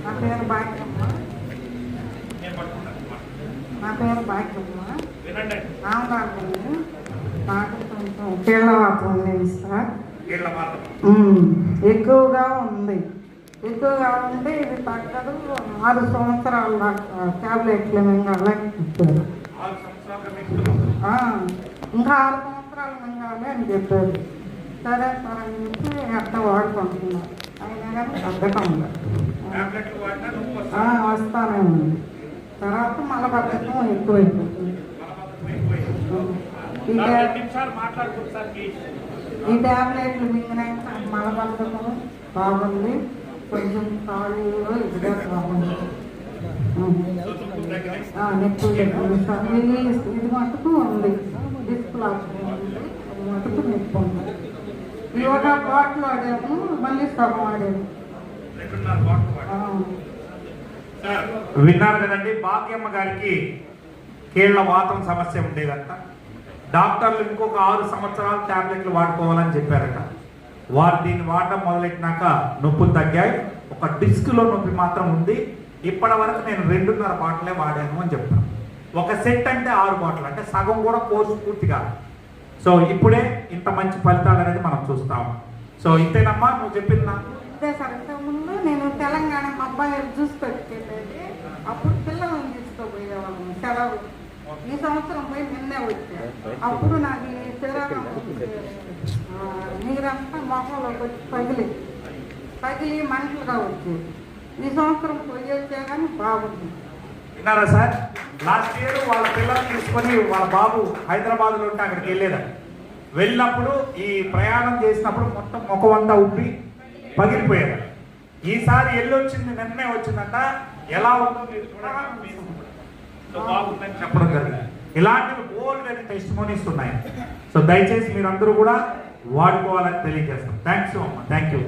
నా పేరు భాగ్యమ్మ. నా పేరు భాగ్యమ్మ. రామదాపల్లి. నాకు కొంచెం కీళ్ళవాతం ఉంది సార్. ఎక్కువగా ఉంది. ఎక్కువగా ఉంటే ఇది తగ్గదు. 6 సంవత్సరాల దాకా ట్యాబ్లెట్లు మింగాలని చెప్పారు. ఇంకా 6 సంవత్సరాలు మింగాలి అని చెప్పారు. సరే సార్ అని చెప్పి అట్లా వాడుకుంటున్నారు. అయినా కానీ తగ్గటం వస్తానే ఉంది. తర్వాత మలబద్ధకం ఎక్కువైపోతుంది. ఈ ట్యాబ్లెట్లు మింగినాక మలబద్ధకం బాగుంది. కొంచెం కాళ్ళు ఇదిగా బాగుంది. ఇది మటుకు ఉంది. డిస్ప్లాస్ అది మటుకు నొప్పి ఉంది. యోగా బాటిల్ వాడాము, మళ్ళీ సగం వాడాము. విన్నారు కదండి, భాగ్యమ్మ గారికి కీళ్ల వాతం సమస్య ఉండేదంట. డాక్టర్లు ఇంకొక 6 సంవత్సరాలు ట్యాబ్లెట్లు వాడుకోవాలని చెప్పారట. వారు దీన్ని వాడడం మొదలెట్టినాక నొప్పులు తగ్గాయి. ఒక డిస్క్లో నొప్పి మాత్రం ఉంది. ఇప్పటి వరకు నేను 2.5 బాటిలే వాడాను అని చెప్తాను. ఒక సెట్ అంటే 6 బాటిల్, అంటే సగం కూడా కోర్సు పూర్తిగా. సో ఇప్పుడే ఇంత మంచి ఫలితాలు అనేది మనం చూస్తాం. సో ఇంతేనమ్మా నువ్వు చెప్పింది నాకు. అదే సార్, ఇంతకుముందు నేను తెలంగాణ మా అబ్బాయి జ్యూస్ పెట్టుకెళ్ళేది. అప్పుడు పిల్లలను తీసుకుపోయేవాళ్ళం సెలవు. ఈ సంవత్సరం పోయి నిన్నే వచ్చాను. అప్పుడు నాకు ఈ శరీరం నీరంతా మొహంలోకి వచ్చి పగిలి మంటలుగా వచ్చేది. ఈ సంవత్సరం పోయి వచ్చే కానీ బాగుంది. విన్నారా సార్? లాస్ట్ ఇయర్ వాళ్ళ పిల్లల్ని తీసుకొని వాళ్ళ బాబు హైదరాబాద్లో ఉంటే అక్కడికి వెళ్ళేదాన్ని. వెళ్ళినప్పుడు ఈ ప్రయాణం చేసినప్పుడు మొత్తం ముఖం అంతా ఉబ్బి పగిలిపోయేది. ఈసారి వెళ్ళొచ్చింది నిన్నే వచ్చిందంట. ఎలా ఉంటుంది బాగుందని చెప్పడం జరిగింది. ఇలాంటివి గోల్డ్ అని టెస్టిమోనీస్ ఉన్నాయి. సో దయచేసి మీరందరూ కూడా వాడుకోవాలని తెలియజేస్తాం. థ్యాంక్స్ అమ్మ. Thank you.